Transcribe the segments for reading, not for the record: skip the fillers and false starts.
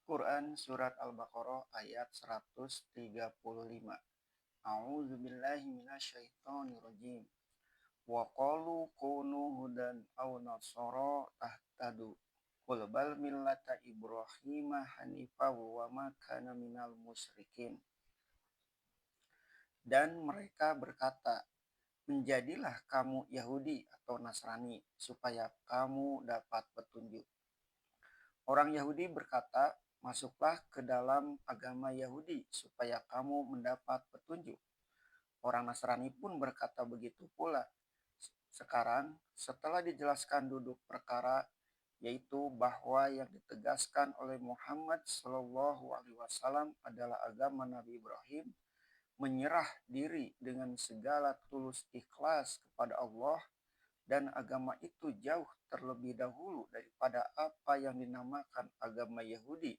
Quran Surat Al-Baqarah ayat 135. A'udzubillahi minasyaitonirrajim. Wa qalu kunu hudan aw nasara tahtadu. Qul bal millata Ibrahim hanifa wa ma kana minal musyrikin. Dan mereka berkata, menjadilah kamu Yahudi atau Nasrani supaya kamu dapat petunjuk. Orang Yahudi berkata, masuklah ke dalam agama Yahudi supaya kamu mendapat petunjuk. Orang Nasrani pun berkata begitu pula. Sekarang, setelah dijelaskan duduk perkara, yaitu bahwa yang ditegaskan oleh Muhammad SAW adalah agama Nabi Ibrahim, menyerah diri dengan segala tulus ikhlas kepada Allah, dan agama itu jauh terlebih dahulu daripada apa yang dinamakan agama Yahudi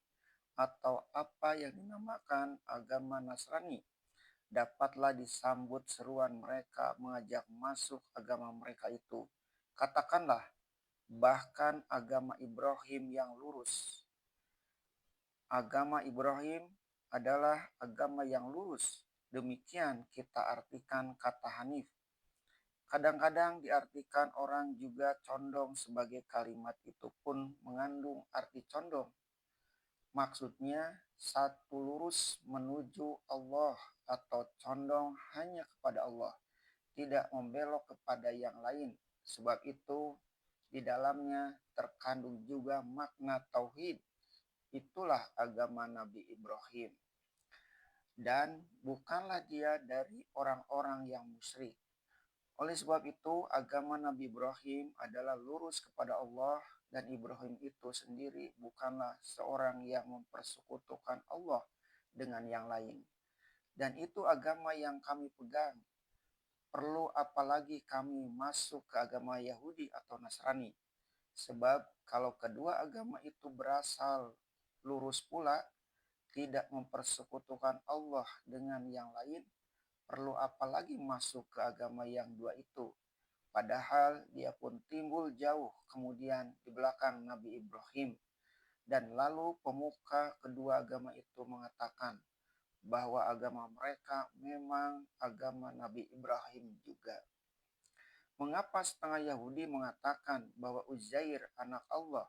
atau apa yang dinamakan agama Nasrani, dapatlah disambut seruan mereka mengajak masuk agama mereka itu. Katakanlah, bahkan agama Ibrahim yang lurus. Agama Ibrahim adalah agama yang lurus. Demikian kita artikan kata Hanif. Kadang-kadang diartikan orang juga condong sebagai kalimat itu pun mengandung arti condong. Maksudnya satu lurus menuju Allah atau condong hanya kepada Allah, tidak membelok kepada yang lain. Sebab itu di dalamnya terkandung juga makna tauhid. Itulah agama Nabi Ibrahim. Dan bukanlah dia dari orang-orang yang musyrik. Oleh sebab itu, agama Nabi Ibrahim adalah lurus kepada Allah, dan Ibrahim itu sendiri bukanlah seorang yang mempersekutukan Allah dengan yang lain. Dan itu agama yang kami pegang. Perlu apalagi kami masuk ke agama Yahudi atau Nasrani. Sebab kalau kedua agama itu berasal lurus pula, tidak mempersekutukan Allah dengan yang lain, perlu apalagi masuk ke agama yang dua itu. Padahal dia pun timbul jauh kemudian di belakang Nabi Ibrahim. Dan lalu pemuka kedua agama itu mengatakan bahwa agama mereka memang agama Nabi Ibrahim juga. Mengapa setengah Yahudi mengatakan bahwa Uzair anak Allah?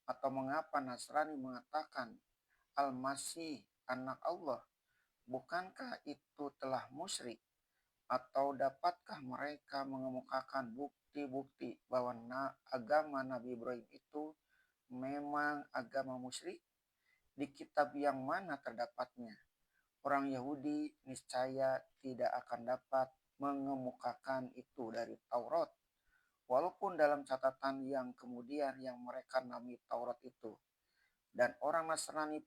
Atau mengapa Nasrani mengatakan Al-Masih anak Allah? Bukankah itu telah musyrik? Atau dapatkah mereka mengemukakan bukti-bukti bahwa agama Nabi Ibrahim itu memang agama musyrik? Di kitab yang mana terdapatnya? Orang Yahudi niscaya tidak akan dapat mengemukakan itu dari Taurat, walaupun dalam catatan yang kemudian yang mereka nami Taurat itu. Dan orang Nasrani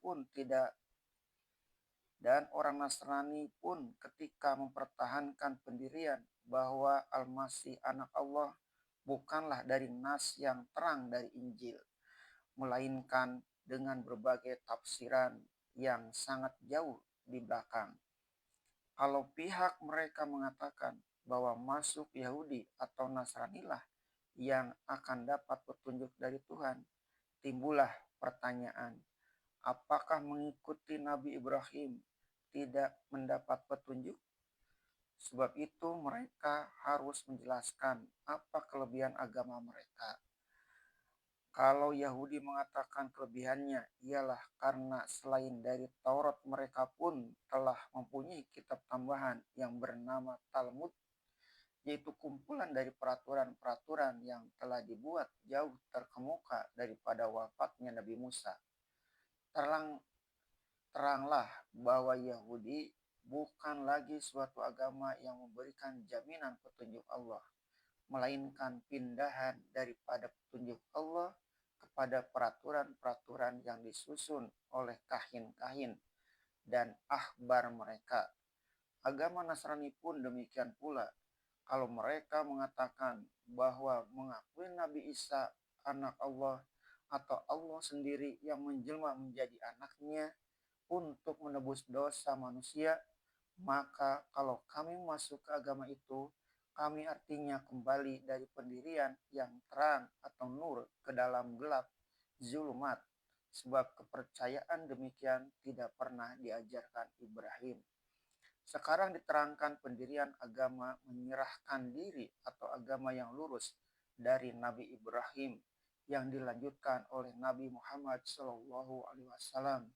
pun ketika mempertahankan pendirian bahwa Al-Masih anak Allah bukanlah dari nas yang terang dari Injil, melainkan dengan berbagai tafsiran yang sangat jauh di belakang. Kalau pihak mereka mengatakan bahwa masuk Yahudi atau Nasranilah yang akan dapat petunjuk dari Tuhan, timbullah pertanyaan, apakah mengikuti Nabi Ibrahim tidak mendapat petunjuk? Sebab itu mereka harus menjelaskan apa kelebihan agama mereka. Kalau Yahudi mengatakan kelebihannya ialah karena selain dari Taurat mereka pun telah mempunyai kitab tambahan yang bernama Talmud, yaitu kumpulan dari peraturan-peraturan yang telah dibuat jauh terkemuka daripada wafatnya Nabi Musa. Teranglah bahwa Yahudi bukan lagi suatu agama yang memberikan jaminan petunjuk Allah, melainkan pindahan daripada petunjuk Allah kepada peraturan-peraturan yang disusun oleh kahin-kahin dan ahbar mereka. Agama Nasrani pun demikian pula. Kalau mereka mengatakan bahwa mengakui Nabi Isa anak Allah atau Allah sendiri yang menjelma menjadi anaknya untuk menebus dosa manusia, maka kalau kami masuk ke agama itu, kami artinya kembali dari pendirian yang terang atau nur ke dalam gelap zulumat. sebab kepercayaan demikian tidak pernah diajarkan Ibrahim. Sekarang diterangkan pendirian agama menyerahkan diri atau agama yang lurus dari Nabi Ibrahim yang dilanjutkan oleh Nabi Muhammad SAW.